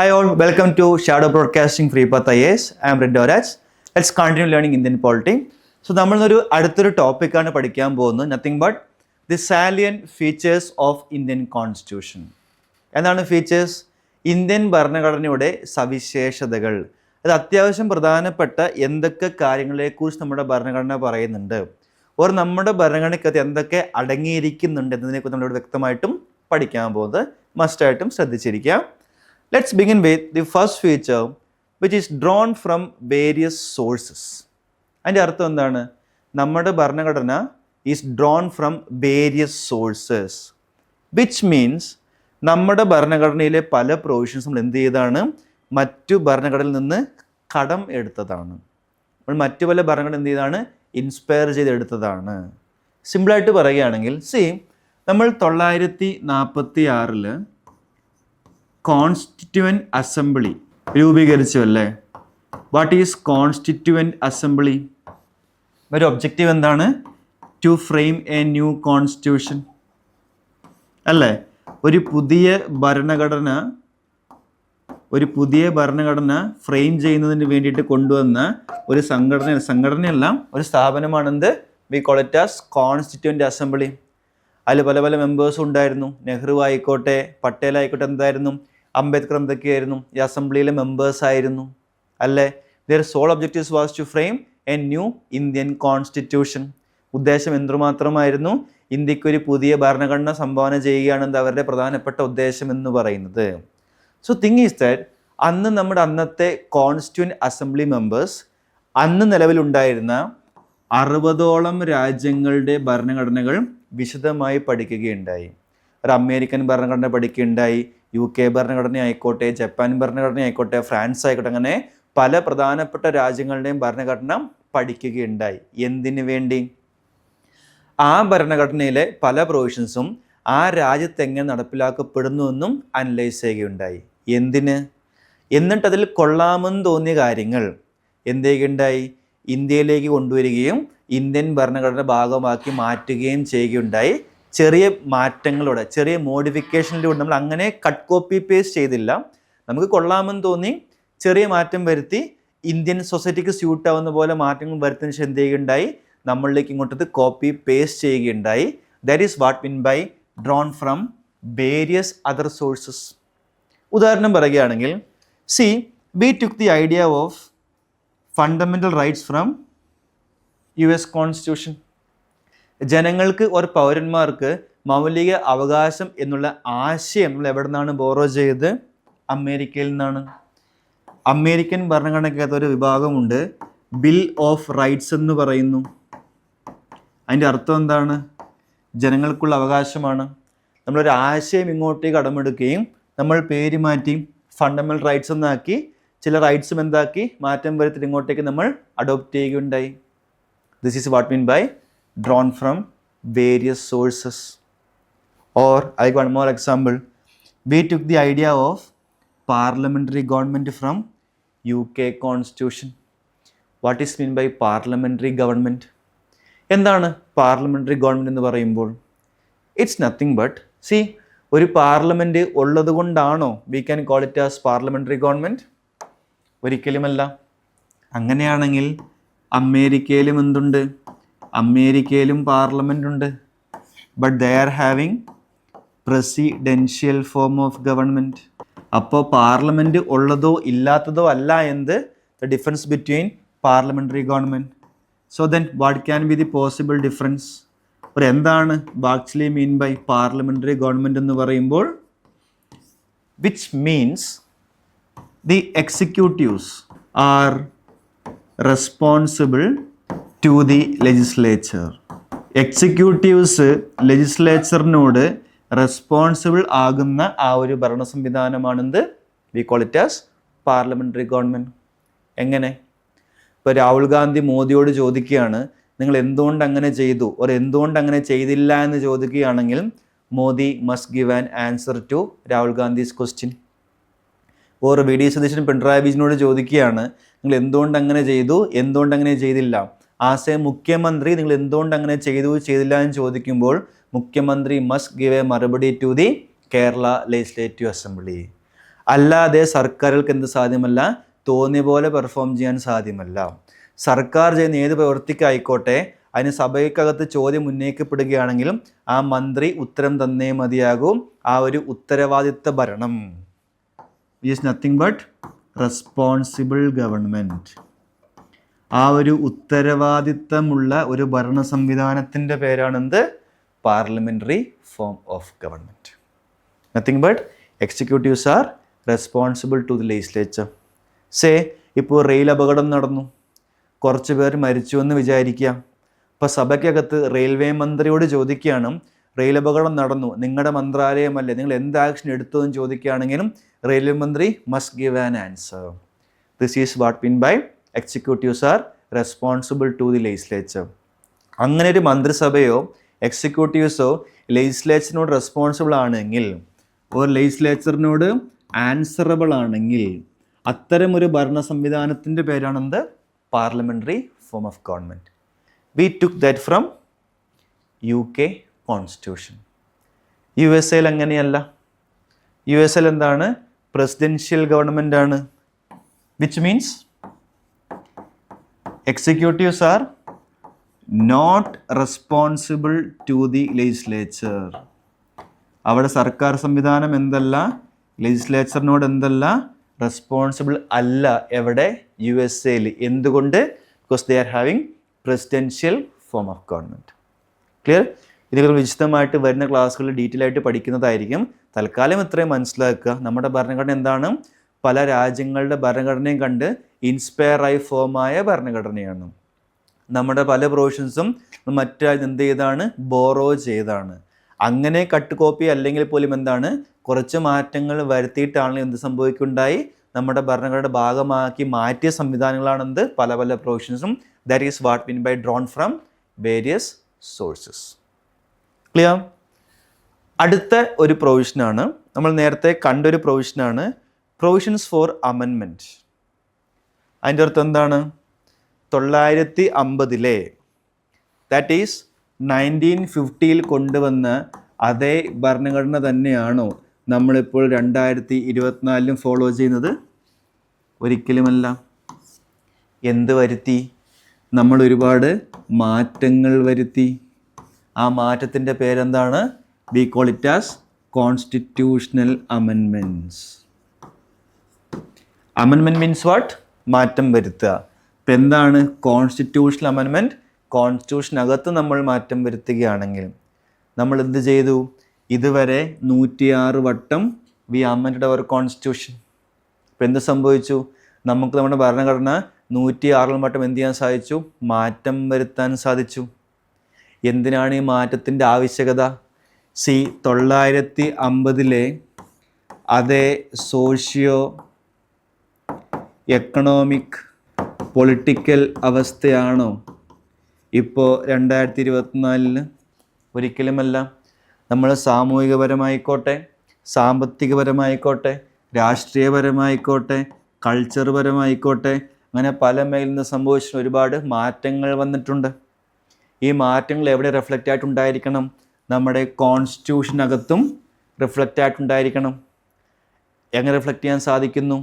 Hi all, welcome to Shadow Broadcasting Free Path IAS. I am Red Doraj. Let's continue learning Indian polity. So നമ്മളൊരു അടുത്തൊരു ടോപ്പിക്കാണ് പഠിക്കാൻ പോകുന്നത്. Nothing but the salient features of Indian Constitution. എന്താണ് features? Indian ഭരണഘടനയുടെ സവിശേഷതകൾ. അത് അത്യാവശ്യം പ്രധാനപ്പെട്ട എന്തൊക്കെ കാര്യങ്ങളെക്കുറിച്ച് നമ്മുടെ ഭരണഘടന പറയുന്നുണ്ട്, ഓർ നമ്മുടെ ഭരണഘടനയ്ക്കകത്ത് എന്തൊക്കെ അടങ്ങിയിരിക്കുന്നുണ്ട് എന്നതിനെക്കുറിച്ച് നമ്മളിവിടെ വ്യക്തമായിട്ടും പഠിക്കാൻ പോകുന്നത്. മസ്റ്റായിട്ടും ശ്രദ്ധിച്ചിരിക്കാം. Let's begin with the first feature, which is drawn from various sources. അതിൻ്റെ അർത്ഥം എന്താണ്? നമ്മുടെ ഭരണഘടന is drawn from various sources, which means നമ്മുടെ ഭരണഘടനയിലെ പല പ്രൊവിഷൻസ് നമ്മൾ എന്ത് ചെയ്താണ്? മറ്റു ഭരണഘടനയിൽ നിന്ന് കടം എടുത്തതാണ്. നമ്മൾ മറ്റു പല ഭരണഘടന എന്ത് ചെയ്താണ്? ഇൻസ്പയർ ചെയ്തെടുത്തതാണ്. സിമ്പിളായിട്ട് പറയുകയാണെങ്കിൽ, നമ്മൾ 1946 കോൺസ്റ്റിറ്റ്യുവൻറ്റ് അസംബ്ലി രൂപീകരിച്ചു അല്ലേ? What is constituent assembly? ഒരു ഒബ്ജക്റ്റീവ് എന്താണ്? To frame a new constitution അല്ലേ? ഒരു പുതിയ ഭരണഘടന ഫ്രെയിം ചെയ്യുന്നതിന് വേണ്ടിയിട്ട് കൊണ്ടുവന്ന ഒരു സംഘടനയല്ല, ഒരു സ്ഥാപനമാണെന്ത്? We call it as constituent assembly. അതിൽ പല പല മെമ്പേഴ്സും ഉണ്ടായിരുന്നു. നെഹ്റു ആയിക്കോട്ടെ, പട്ടേൽ ആയിക്കോട്ടെ, എന്തായിരുന്നു? അംബേദ്കർ എന്തൊക്കെയായിരുന്നു? ഈ അസംബ്ലിയിലെ മെമ്പേഴ്സ് ആയിരുന്നു അല്ലേ? Their sole objectives was to frame a new Indian constitution. ഉദ്ദേശം എന്തുമാത്രമായിരുന്നു? ഇന്ത്യക്ക് ഒരു പുതിയ ഭരണഘടന സംഭാവന ചെയ്യുകയാണെന്ന് അവരുടെ പ്രധാനപ്പെട്ട ഉദ്ദേശം എന്ന് പറയുന്നത്. സോ തിങ് ഈസ് ദാറ്റ് അന്ന് നമ്മുടെ അന്നത്തെ കോൺസ്റ്റിറ്റ്യൂവൻറ്റ് അസംബ്ലി മെമ്പേഴ്സ് അന്ന് നിലവിലുണ്ടായിരുന്ന 60ഓളം രാജ്യങ്ങളുടെ ഭരണഘടനകൾ വിശദമായി പഠിക്കുകയുണ്ടായി. ഒരു അമേരിക്കൻ ഭരണഘടന പഠിക്കുകയുണ്ടായി, UK ഭരണഘടന ആയിക്കോട്ടെ, ജപ്പാൻ ഭരണഘടന ആയിക്കോട്ടെ, ഫ്രാൻസ് ആയിക്കോട്ടെ, അങ്ങനെ പല പ്രധാനപ്പെട്ട രാജ്യങ്ങളുടെയും ഭരണഘടന പഠിക്കുകയുണ്ടായി. എന്തിനു വേണ്ടി? ആ ഭരണഘടനയിലെ പല പ്രൊവിഷൻസും ആ രാജ്യത്ത് എങ്ങനെ നടപ്പിലാക്കപ്പെടുന്നുവെന്നും അനലൈസ് ചെയ്യുകയുണ്ടായി. എന്തിന്? എന്നിട്ടതിൽ കൊള്ളാമെന്ന് തോന്നിയ കാര്യങ്ങൾ എന്ത് ചെയ്യുകയുണ്ടായി? ഇന്ത്യയിലേക്ക് കൊണ്ടുവരികയും ഇന്ത്യൻ ഭരണഘടന ഭാഗമാക്കി മാറ്റുകയും ചെയ്യുകയുണ്ടായി. ചെറിയ മാറ്റങ്ങളോടെ, ചെറിയ മോഡിഫിക്കേഷനിലൂടെ. നമ്മൾ അങ്ങനെ കട്ട് കോപ്പി പേസ്റ്റ് ചെയ്തില്ല. നമുക്ക് കൊള്ളാമെന്ന് തോന്നി ചെറിയ മാറ്റം വരുത്തി ഇന്ത്യൻ സൊസൈറ്റിക്ക് സ്യൂട്ട് ആവുന്ന പോലെ മാറ്റങ്ങൾ വരുത്തുന്ന ശേഷം എന്ത് ചെയ്യുകയുണ്ടായി? നമ്മളിലേക്ക് ഇങ്ങോട്ടത് കോപ്പി പേസ്റ്റ് ചെയ്യുകയുണ്ടായി. That is what mean by drawn from various other sources. ഉദാഹരണം പറയുകയാണെങ്കിൽ, we took the idea of fundamental rights from US constitution. ജനങ്ങൾക്ക് ഒരു പൗരന്മാർക്ക് മൗലിക അവകാശം എന്നുള്ള ആശയം നമ്മൾ എവിടെ നിന്നാണ് ബോറോ ചെയ്തത്? അമേരിക്കയിൽ നിന്നാണ്. അമേരിക്കൻ ഭരണഘടനയ്ക്കകത്ത് ഒരു വിഭാഗമുണ്ട്, ബിൽ ഓഫ് റൈറ്റ്സ് എന്ന് പറയുന്നു. അതിൻ്റെ അർത്ഥം എന്താണ്? ജനങ്ങൾക്കുള്ള അവകാശമാണ്. നമ്മളൊരു ആശയം ഇങ്ങോട്ടേക്ക് കടമെടുക്കുകയും നമ്മൾ പേര് മാറ്റി ഫണ്ടമെൻ്റൽ റൈറ്റ്സ് എന്നാക്കി, ചില റൈറ്റ്സും എന്താക്കി മാറ്റം വരുത്തിയിട്ട് ഇങ്ങോട്ടേക്ക് നമ്മൾ അഡോപ്റ്റ് ചെയ്യുകയുണ്ടായി. This is what mean by drawn from various sources. Or I got one more example. We took the idea of parliamentary government from UK constitution. What is mean by parliamentary government? എന്താണ് parliamentary government എന്ന് പറയുമ്പോൾ? It's nothing but ഒരു parliament ഉള്ളത് കൊണ്ടാണോ we can call it as parliamentary government? ഒരിക്കലുമല്ല. അങ്ങനെയാണെങ്കിൽ അമേരിക്കയിലും എന്തുണ്ട്? അമേരിക്കയിലും പാർലമെൻ്റ് ഉണ്ട്. But they are having presidential form of government. അപ്പോൾ പാർലമെൻറ്റ് ഉള്ളതോ ഇല്ലാത്തതോ അല്ല എന്ത്? The difference between parliamentary government. So then what can be the possible difference? എന്താണ് actually mean by parliamentary government എന്ന് പറയുമ്പോൾ? Which means the executives are responsible to the legislature. Executives ലെജിസ്ലേച്ചറിനോട് responsible ആകുന്ന ആ ഒരു ഭരണ സംവിധാനമാണെന്ത്? We call it as parliamentary government. എങ്ങനെ? ഇപ്പോൾ രാഹുൽ ഗാന്ധി മോദിയോട് ചോദിക്കുകയാണ്, നിങ്ങൾ എന്തുകൊണ്ട് അങ്ങനെ ചെയ്തു, എന്തുകൊണ്ട് അങ്ങനെ ചെയ്തില്ല എന്ന് ചോദിക്കുകയാണെങ്കിൽ Modi must give an answer to Rahul Gandhi's question. Or V D Satheesan Pinarayi വിജയനോട് ചോദിക്കുകയാണ്, നിങ്ങൾ എന്തുകൊണ്ട് അങ്ങനെ ചെയ്തു, എന്തുകൊണ്ട് അങ്ങനെ ചെയ്തില്ല. ആസ് എ മുഖ്യമന്ത്രി നിങ്ങൾ എന്തുകൊണ്ട് അങ്ങനെ ചെയ്തില്ല എന്ന് ചോദിക്കുമ്പോൾ മുഖ്യമന്ത്രി മസ്റ്റ് ഗിവ് എ മറുപടി to the Kerala legislative assembly. അല്ലാതെ സർക്കാരുകൾക്ക് എന്ത് സാധ്യമല്ല? തോന്നിയ പോലെ പെർഫോം ചെയ്യാൻ സാധ്യമല്ല. സർക്കാർ ചെയ്യുന്ന ഏത് പ്രവൃത്തിക്കായിക്കോട്ടെ അതിന് സഭയ്ക്കകത്ത് ചോദ്യം ഉന്നയിക്കപ്പെടുകയാണെങ്കിലും ആ മന്ത്രി ഉത്തരം തന്നേ മതിയാകും. ആ ഒരു ഉത്തരവാദിത്ത ഭരണം is nothing but responsible government. ആ ഒരു ഉത്തരവാദിത്തമുള്ള ഒരു ഭരണ സംവിധാനത്തിൻ്റെ പേരാണെന്ത്? Parliamentary form of government. Nothing but executives are responsible to the legislature. Say ഇപ്പോൾ റെയിൽ അപകടം നടന്നു, കുറച്ച് പേർ മരിച്ചു എന്ന് വിചാരിക്കുക. ഇപ്പോൾ സഭയ്ക്കകത്ത് റെയിൽവേ മന്ത്രിയോട് ചോദിക്കുകയാണ്, റെയിൽ അപകടം നടന്നു, നിങ്ങളുടെ മന്ത്രാലയമല്ലേ, നിങ്ങൾ എന്ത് ആക്ഷൻ എടുത്തു എന്ന് ചോദിക്കുകയാണെങ്കിലും റെയിൽവേ മന്ത്രി must give an answer. This is what mean by executives are responsible to the legislature. അങ്ങനെ ഒരു മന്ത്രിസഭയോ എക്സിക്യൂട്ടീവ്സോ ലെജിസ്ലേച്ചറിനോട് റെസ്പോൺസിബിൾ ആണെങ്കിൽ, ഒരു ലെജിസ്ലേച്ചറിനോട് ആൻസറബിൾ ആണെങ്കിൽ, അത്തരമൊരു ഭരണ സംവിധാനത്തിൻ്റെ പേരാണെന്ത്? Parliamentary form of government. We took that from UK constitution. USA അങ്ങനെയല്ല. USA എന്താണ്? പ്രസിഡൻഷ്യൽ ഗവൺമെൻറ് ആണ്. Which means executives are not responsible to the legislature. അവിടെ സർക്കാർ സംവിധാനം എന്തല്ല? ലെജിസ്ലേച്ചറിനോട് എന്തല്ല? റെസ്പോൺസിബിൾ അല്ല. എവിടെ? USA. എന്തുകൊണ്ട്? Because they are having presidential form of government. Clear? ഇതിൽ വിശദമായിട്ട് വരുന്ന ക്ലാസ്സുകളിൽ ഡീറ്റെയിൽ ആയിട്ട് പഠിക്കുന്നതായിരിക്കും. തൽക്കാലം ഇത്രയും മനസ്സിലാക്കുക. നമ്മുടെ ഭരണഘടന എന്താണ്? പല രാജ്യങ്ങളുടെ ഭരണഘടനയും കണ്ട് ഇൻസ്പയറായി ഫോമായ ഭരണഘടനയാണ്. നമ്മുടെ പല പ്രൊവിഷൻസും മറ്റു രാജ്യം എന്ത് ചെയ്താണ്? ബോറോ ചെയ്താണ്. അങ്ങനെ കട്ട് കോപ്പി അല്ലെങ്കിൽ പോലും എന്താണ്? കുറച്ച് മാറ്റങ്ങൾ വരുത്തിയിട്ടാണെങ്കിൽ എന്ത് സംഭവിക്കുണ്ടായി? നമ്മുടെ ഭരണഘടനയുടെ ഭാഗമാക്കി മാറ്റിയ സംവിധാനങ്ങളാണെന്ത്? പല പല പ്രൊവിഷൻസും. That is what mean by drawn from various sources. Clear? അടുത്ത ഒരു പ്രൊവിഷനാണ്, നമ്മൾ നേരത്തെ കണ്ടൊരു പ്രൊവിഷനാണ് പ്രൊവിഷൻസ് ഫോർ അമെൻമെൻറ്റ്. അതിൻ്റെ അർത്ഥം എന്താണ്? 950 ദാറ്റ് ഈസ് 1950 കൊണ്ടുവന്ന അതേ ഭരണഘടന തന്നെയാണോ നമ്മളിപ്പോൾ 2024 ഫോളോ ചെയ്യുന്നത്? ഒരിക്കലുമല്ല. എന്ത് വരുത്തി? നമ്മൾ ഒരുപാട് മാറ്റങ്ങൾ വരുത്തി. ആ മാറ്റത്തിൻ്റെ പേരെന്താണ്? V call it as constitutional amendments. Amendment means what? മാറ്റം വരുത്തുക. ഇപ്പം എന്താണ് കോൺസ്റ്റിറ്റ്യൂഷണൽ അമെൻമെൻറ്റ്? കോൺസ്റ്റിറ്റ്യൂഷനകത്ത് നമ്മൾ മാറ്റം വരുത്തുകയാണെങ്കിൽ നമ്മൾ എന്ത് ചെയ്തു? ഇതുവരെ 106 വട്ടം വി അമെൻഡ് അവർ കോൺസ്റ്റിറ്റ്യൂഷൻ. ഇപ്പം എന്ത് സംഭവിച്ചു? നമുക്ക് നമ്മുടെ ഭരണഘടന 106 വട്ടം എന്ത് ചെയ്യാൻ സാധിച്ചു? മാറ്റം വരുത്താൻ സാധിച്ചു. എന്തിനാണ് ഈ മാറ്റത്തിൻ്റെ ആവശ്യകത? 950 അതേ സോഷ്യോ എക്കണോമിക് പൊളിറ്റിക്കൽ അവസ്ഥയാണോ ഇപ്പോൾ 2024? ഒരിക്കലുമല്ല. നമ്മൾ സാമൂഹികപരമായിക്കോട്ടെ, സാമ്പത്തികപരമായിക്കോട്ടെ, രാഷ്ട്രീയപരമായിക്കോട്ടെ, കൾച്ചർ പരമായിക്കോട്ടെ, അങ്ങനെ പല മേഖലയിൽ നിന്ന് സംഭവിച്ച ഒരുപാട് മാറ്റങ്ങൾ വന്നിട്ടുണ്ട്. ഈ മാറ്റങ്ങൾ എവിടെ റിഫ്ലക്റ്റ് ആയിട്ടുണ്ടായിരിക്കണം? നമ്മുടെ കോൺസ്റ്റിറ്റ്യൂഷനകത്തും റിഫ്ലക്റ്റ് ആയിട്ടുണ്ടായിരിക്കണം. എങ്ങനെ റിഫ്ലക്റ്റ് ചെയ്യാൻ സാധിക്കുന്നു?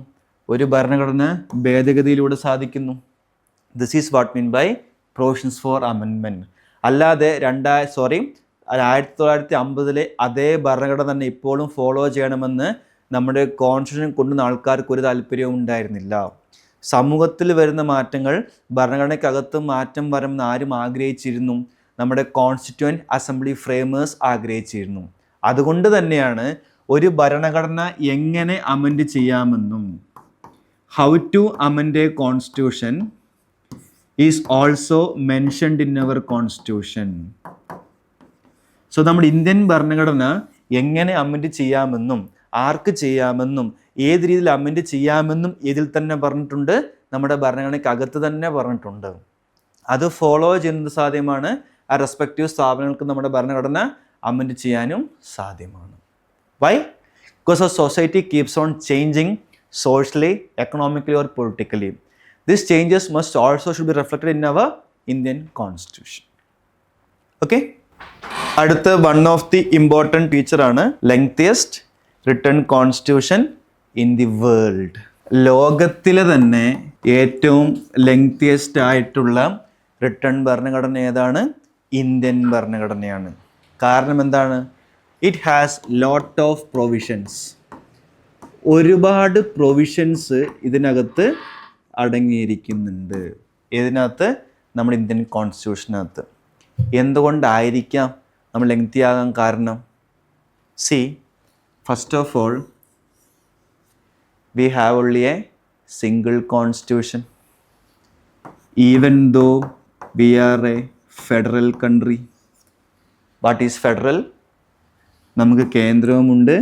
ഒരു ഭരണഘടന ഭേദഗതിയിലൂടെ സാധിക്കുന്നു. This is what mean by provisions for amendment. അല്ലാതെ 1950 അതേ ഭരണഘടന തന്നെ ഇപ്പോഴും ഫോളോ ചെയ്യണമെന്ന് നമ്മുടെ കോൺസ്റ്റിറ്റ്യൂഷൻ കൊണ്ടുവന്ന ആൾക്കാർക്ക് ഒരു താല്പര്യവും ഉണ്ടായിരുന്നില്ല. സമൂഹത്തിൽ വരുന്ന മാറ്റങ്ങൾ ഭരണഘടനയ്ക്കകത്തും മാറ്റം വരണമെന്ന് ആരും ആഗ്രഹിച്ചിരുന്നു? നമ്മുടെ കോൺസ്റ്റിറ്റ്യൂവൻറ്റ് അസംബ്ലി ഫ്രെയിമേഴ്സ് ആഗ്രഹിച്ചിരുന്നു. അതുകൊണ്ട് തന്നെയാണ് ഒരു ഭരണഘടന എങ്ങനെ അമെൻഡ് ചെയ്യാമെന്നും how to amend a constitution is also mentioned in our constitution. So നമ്മുടെ ഇന്ത്യൻ ഭരണഘടന എങ്ങനെ അമെൻഡ് ചെയ്യാമെന്നും ആർക്ക് ചെയ്യാമെന്നും ഏത് രീതിയിൽ അമെൻഡ് ചെയ്യാമെന്നും ഇതിൽ തന്നെ പറഞ്ഞിട്ടുണ്ട്. നമ്മുടെ ഭരണഘടനയ്ക്കകത്ത് തന്നെ പറഞ്ഞിട്ടുണ്ട്. അത് ഫോളോ ചെയ്യുന്നത് സാധ്യമാണ്. ആ റെസ്പെക്റ്റീവ് സ്ഥാപനങ്ങൾക്ക് നമ്മുടെ ഭരണഘടന അമെൻഡ് ചെയ്യാനും സാധ്യമാണ്. Why? Because of society keeps on changing socially, economically or politically. These changes must also should be reflected in our Indian Constitution. Okay? അടുത്ത one of the important feature ആണ് lengthiest written constitution in the world. ലോകത്തിലെ തന്നെ ഏറ്റവും lengthiest ആയിട്ടുള്ള written ഭരണഘടന ഏതാണ്? Indian ഭരണഘടനയാണ്. കാരണം എന്താണ്? It has lot of provisions. ഒരുപാട് പ്രൊവിഷൻസ് ഇതിനകത്ത് അടങ്ങിയിരിക്കുന്നുണ്ട്. ഇതിനകത്ത് നമ്മുടെ ഇന്ത്യൻ കോൺസ്റ്റിറ്റ്യൂഷനകത്ത്. എന്തുകൊണ്ടായിരിക്കാം നമ്മൾ ലെങ്തി ആകാൻ കാരണം? C, first of all, we have only a single constitution. Even though we are a federal country. What is federal? നമുക്ക് കേന്ദ്രവുമുണ്ട്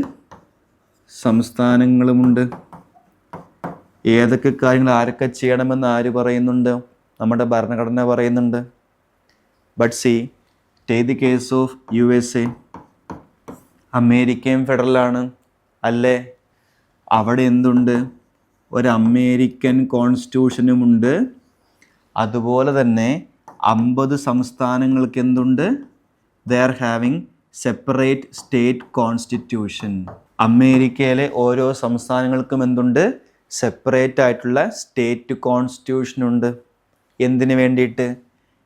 സംസ്ഥാനങ്ങളുമുണ്ട്. ഏതൊക്കെ കാര്യങ്ങൾ ആരൊക്കെ ചെയ്യണമെന്ന് ആര് പറയുന്നുണ്ട്? നമ്മുടെ ഭരണഘടന പറയുന്നുണ്ട്. But C, take the case of USA. അമേരിക്കയും ഫെഡറലാണ് അല്ലേ? അവിടെ എന്തുണ്ട്? ഒരു അമേരിക്കൻ കോൺസ്റ്റിറ്റ്യൂഷനുമുണ്ട്. അതുപോലെ തന്നെ 50 സംസ്ഥാനങ്ങൾക്ക് എന്തുണ്ട്? ദേ are having separate state constitution. അമേരിക്കയിലെ ഓരോ സംസ്ഥാനങ്ങൾക്കും എന്തുണ്ട്? സെപ്പറേറ്റ് ആയിട്ടുള്ള സ്റ്റേറ്റ് കോൺസ്റ്റിറ്റ്യൂഷനുണ്ട്. എന്തിനു വേണ്ടിയിട്ട്?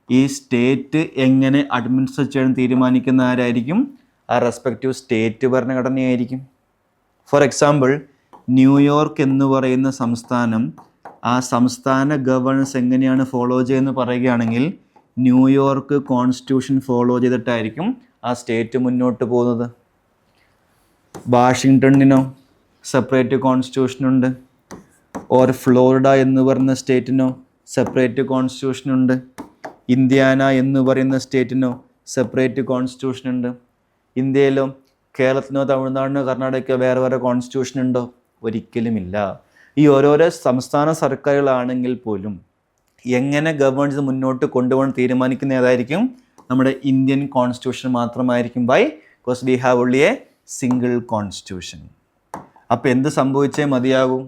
ഈ സ്റ്റേറ്റ് എങ്ങനെ അഡ്മിനിസ്റ്റർ ചെയ്യാൻ തീരുമാനിക്കുന്ന ആരായിരിക്കും? ആ റെസ്പെക്റ്റീവ് സ്റ്റേറ്റ് ഭരണഘടനയായിരിക്കും. ഫോർ എക്സാമ്പിൾ, ന്യൂയോർക്ക് എന്ന് പറയുന്ന സംസ്ഥാനം, ആ സംസ്ഥാന ഗവേണൻസ് എങ്ങനെയാണ് ഫോളോ ചെയ്യുന്നത് പറയുകയാണെങ്കിൽ ന്യൂയോർക്ക് കോൺസ്റ്റിറ്റ്യൂഷൻ ഫോളോ ചെയ്തിട്ടായിരിക്കും ആ സ്റ്റേറ്റ് മുന്നോട്ട് പോകുന്നത്. വാഷിങ്ടണിനോ സെപ്പറേറ്റ് കോൺസ്റ്റിറ്റ്യൂഷനുണ്ട്. ഓർ ഫ്ലോറിഡ എന്ന് പറയുന്ന സ്റ്റേറ്റിനോ സെപ്പറേറ്റ് കോൺസ്റ്റിറ്റ്യൂഷനുണ്ട്. ഇന്ത്യാന എന്ന് പറയുന്ന സ്റ്റേറ്റിനോ സെപ്പറേറ്റ് കോൺസ്റ്റിറ്റ്യൂഷനുണ്ട്. ഇന്ത്യയിലോ കേരളത്തിനോ തമിഴ്നാടിനോ കർണാടകയ്ക്കോ വേറെ വേറെ കോൺസ്റ്റിറ്റ്യൂഷൻ ഉണ്ടോ? ഒരിക്കലുമില്ല. ഈ ഓരോരോ സംസ്ഥാന സർക്കാരുകളാണെങ്കിൽ പോലും എങ്ങനെ ഗവൺമെൻറ് മുന്നോട്ട് കൊണ്ടുപോകാൻ തീരുമാനിക്കുന്ന ഏതായിരിക്കും? നമ്മുടെ ഇന്ത്യൻ കോൺസ്റ്റിറ്റ്യൂഷൻ മാത്രമായിരിക്കും. Why? Because we have only a single constitution. അപ്പോൾ എന്ത് സംഭവിച്ചേ മതിയാകും?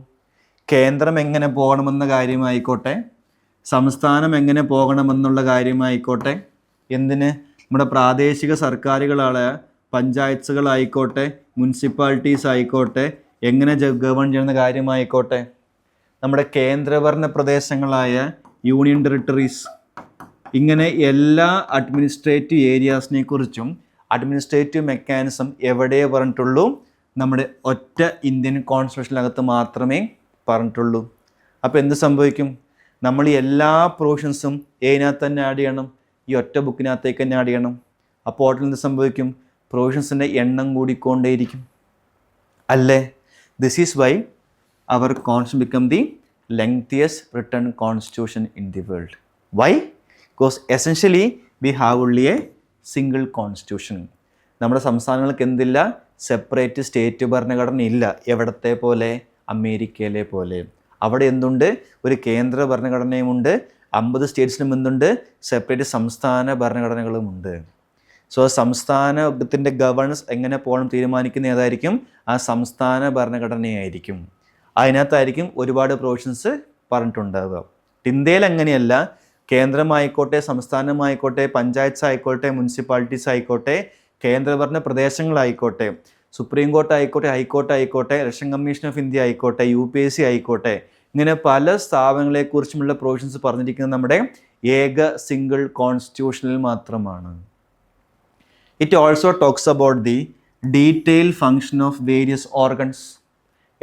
കേന്ദ്രം എങ്ങനെ പോകണമെന്ന കാര്യമായിക്കോട്ടെ, സംസ്ഥാനം എങ്ങനെ പോകണമെന്നുള്ള കാര്യമായിക്കോട്ടെ, എന്തിന് നമ്മുടെ പ്രാദേശിക സർക്കാരുകളായ പഞ്ചായത്തുകളായിക്കോട്ടെ, മുനിസിപ്പാലിറ്റീസ് ആയിക്കോട്ടെ, എങ്ങനെ ഗവൺ ചെയ്യുന്ന കാര്യമായിക്കോട്ടെ, നമ്മുടെ കേന്ദ്രഭരണ പ്രദേശങ്ങളായ യൂണിയൻ ടെറിട്ടറീസ്, ഇങ്ങനെ എല്ലാ അഡ്മിനിസ്ട്രേറ്റീവ് ഏരിയാസിനെ കുറിച്ചും അഡ്മിനിസ്ട്രേറ്റീവ് മെക്കാനിസം എവിടെ പറഞ്ഞിട്ടുള്ളൂ? നമ്മുടെ ഒറ്റ ഇന്ത്യൻ കോൺസ്റ്റിറ്റ്യൂഷനകത്ത് മാത്രമേ പറഞ്ഞിട്ടുള്ളൂ. അപ്പോൾ എന്ത് സംഭവിക്കും? നമ്മൾ എല്ലാ പ്രൊവിഷൻസും ഇതിനകത്ത് തന്നെ ആഡ് ചെയ്യണം, ഈ ഒറ്റ ബുക്കിനകത്തേക്ക് തന്നെ ആഡ് ചെയ്യണം. അപ്പോൾ എന്ത് സംഭവിക്കും? പ്രൊവിഷൻസിൻ്റെ എണ്ണം കൂടിക്കൊണ്ടേയിരിക്കും അല്ലേ? This is why our constitution become the lengthiest written constitution in the world. Why? Because essentially we have only a single constitution. നമ്മുടെ സംസ്ഥാനങ്ങൾക്ക് എന്തില്ല? സെപ്പറേറ്റ് സ്റ്റേറ്റ് ഭരണഘടന ഇല്ല. എവിടത്തെ പോലെ? അമേരിക്കയിലെ പോലെ. അവിടെ എന്തുണ്ട്? ഒരു കേന്ദ്ര ഭരണഘടനയുമുണ്ട്. 50 സ്റ്റേറ്റ്സിലും എന്തുണ്ട്? സെപ്പറേറ്റ് സംസ്ഥാന ഭരണഘടനകളുമുണ്ട്. സോ സംസ്ഥാനത്തിൻ്റെ ഗവേണൻസ് എങ്ങനെ പോകണം തീരുമാനിക്കുന്ന ഏതായിരിക്കും? ആ സംസ്ഥാന ഭരണഘടനയായിരിക്കും. അതിനകത്തായിരിക്കും ഒരുപാട് പ്രൊവിഷൻസ് പറഞ്ഞിട്ടുണ്ടാവുക. ഇന്ത്യയിൽ അങ്ങനെയല്ല. കേന്ദ്രമായിക്കോട്ടെ, സംസ്ഥാനമായിക്കോട്ടെ, പഞ്ചായത്ത് ആയിക്കോട്ടെ, മുനിസിപ്പാലിറ്റീസ് ആയിക്കോട്ടെ, കേന്ദ്രഭരണ പ്രദേശങ്ങളായിക്കോട്ടെ, സുപ്രീം കോർട്ട് ആയിക്കോട്ടെ, ഹൈക്കോർട്ട് ആയിക്കോട്ടെ, ഇലക്ഷൻ കമ്മീഷൻ ഓഫ് ഇന്ത്യ ആയിക്കോട്ടെ, UPSC ആയിക്കോട്ടെ, ഇങ്ങനെ പല സ്ഥാപനങ്ങളെക്കുറിച്ചുമുള്ള പ്രൊവിഷൻസ് പറഞ്ഞിരിക്കുന്നത് നമ്മുടെ ഏക സിംഗിൾ കോൺസ്റ്റിറ്റ്യൂഷനിൽ മാത്രമാണ്. It also talks about the detail function of various organs.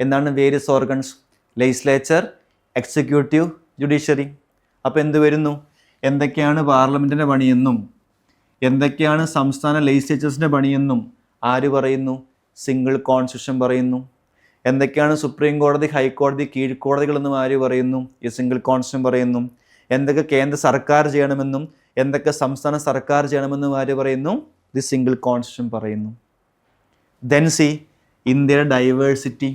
എന്താണ് various organs? Legislature, executive, judiciary. അപ്പോൾ എന്ത് വരുന്നു? എന്തൊക്കെയാണ് പാർലമെൻറ്റിൻ്റെ പണിയെന്നും എന്തൊക്കെയാണ് സംസ്ഥാന ലെജിസ്ലേച്ചേഴ്സിൻ്റെ പണിയെന്നും ആര് പറയുന്നു? സിംഗിൾ കോൺസ്റ്റിറ്റ്യൂഷൻ പറയുന്നു. എന്തൊക്കെയാണ് സുപ്രീം കോടതി, ഹൈക്കോടതി, കീഴ്ക്കോടതികളെന്നും ആര് പറയുന്നു? ഈ സിംഗിൾ കോൺസ്റ്റിറ്റ്യൂഷൻ പറയുന്നു. എന്തൊക്കെ കേന്ദ്ര സർക്കാർ ചെയ്യണമെന്നും എന്തൊക്കെ സംസ്ഥാന സർക്കാർ ചെയ്യണമെന്നും ആര് പറയുന്നു? ദി സിംഗിൾ കോൺസ്റ്റിറ്റ്യൂഷൻ പറയുന്നു. ദെൻ സി, ഇന്ത്യയുടെ ഡൈവേഴ്സിറ്റി.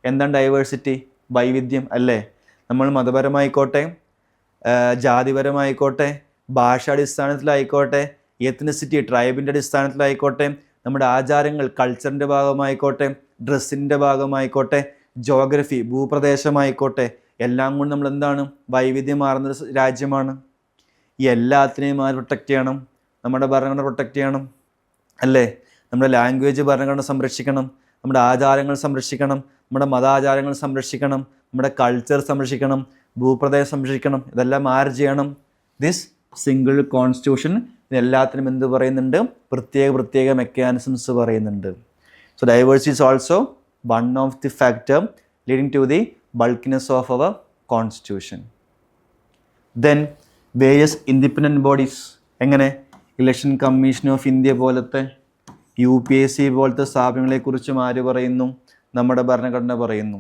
എന്താണ് ഡൈവേഴ്സിറ്റി? വൈവിധ്യം അല്ലേ? നമ്മൾ മതപരമായിക്കോട്ടെ, ജാതിപരമായിക്കോട്ടെ, ഭാഷാടിസ്ഥാനത്തിലായിക്കോട്ടെ, എത്നിസിറ്റി, ട്രൈബിൻ്റെ അടിസ്ഥാനത്തിലായിക്കോട്ടെ, നമ്മുടെ ആചാരങ്ങൾ, കൾച്ചറിൻ്റെ ഭാഗമായിക്കോട്ടെ, ഡ്രസ്സിൻ്റെ ഭാഗമായിക്കോട്ടെ, ജോഗ്രഫി, ഭൂപ്രദേശമായിക്കോട്ടെ, എല്ലാം കൊണ്ട് നമ്മൾ എന്താണ്? വൈവിധ്യമാർന്നൊരു രാജ്യമാണ്. ഈ എല്ലാത്തിനെയും പ്രൊട്ടക്റ്റ് ചെയ്യണം. നമ്മുടെ ഭരണഘടന പ്രൊട്ടക്റ്റ് ചെയ്യണം അല്ലേ? നമ്മുടെ ലാംഗ്വേജ് ഭരണഘടന സംരക്ഷിക്കണം, നമ്മുടെ ആചാരങ്ങൾ സംരക്ഷിക്കണം, നമ്മുടെ മതാചാരങ്ങൾ സംരക്ഷിക്കണം, നമ്മുടെ കൾച്ചർ സംരക്ഷിക്കണം, ഭൂപ്രദേശം സംരക്ഷിക്കണം. ഇതെല്ലാം ആര് ചെയ്യണം? ദിസ് സിംഗിൾ കോൺസ്റ്റിറ്റ്യൂഷൻ എല്ലാത്തിനും എന്ത് പറയുന്നുണ്ട്? പ്രത്യേക മെക്കാനിസംസ് പറയുന്നുണ്ട്. So diversity is also one of the factor leading to the bulkiness of our constitution. Then various independent bodies. എങ്ങനെ? ഇലക്ഷൻ കമ്മീഷൻ ഓഫ് ഇന്ത്യ പോലത്തെ, UPSC പോലത്തെ സ്ഥാപനങ്ങളെക്കുറിച്ചും ആര് പറയുന്നു? നമ്മുടെ ഭരണഘടന പറയുന്നു.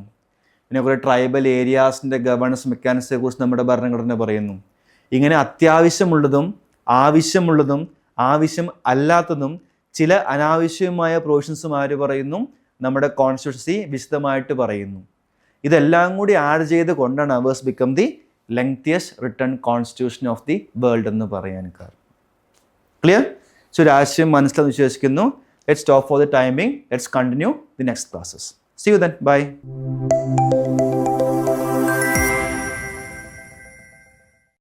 പിന്നെ കുറേ ട്രൈബൽ ഏരിയാസിൻ്റെ ഗവേണൻസ് മെക്കാനിസത്തെ കുറിച്ച് നമ്മുടെ ഭരണഘടന പറയുന്നു. ഇങ്ങനെ അത്യാവശ്യമുള്ളതും ആവശ്യം അല്ലാത്തതും ചില അനാവശ്യമായ പ്രൊവിഷൻസും ആര് പറയുന്നു? നമ്മുടെ കോൺസ്റ്റിറ്റ്യൂഷൻസി വിശദമായിട്ട് പറയുന്നു. ഇതെല്ലാം കൂടി ആഡ് ചെയ്ത് കൊണ്ടാണ് hours become the lengthiest written constitution of the world എന്ന് പറയാൻ കാരണം. ക്ലിയർ? സോ ഒരു ആശയം മനസ്സിലാന്ന് വിശ്വസിക്കുന്നു. Let's stop for the timing. Let's continue the next classes. See you then. Bye.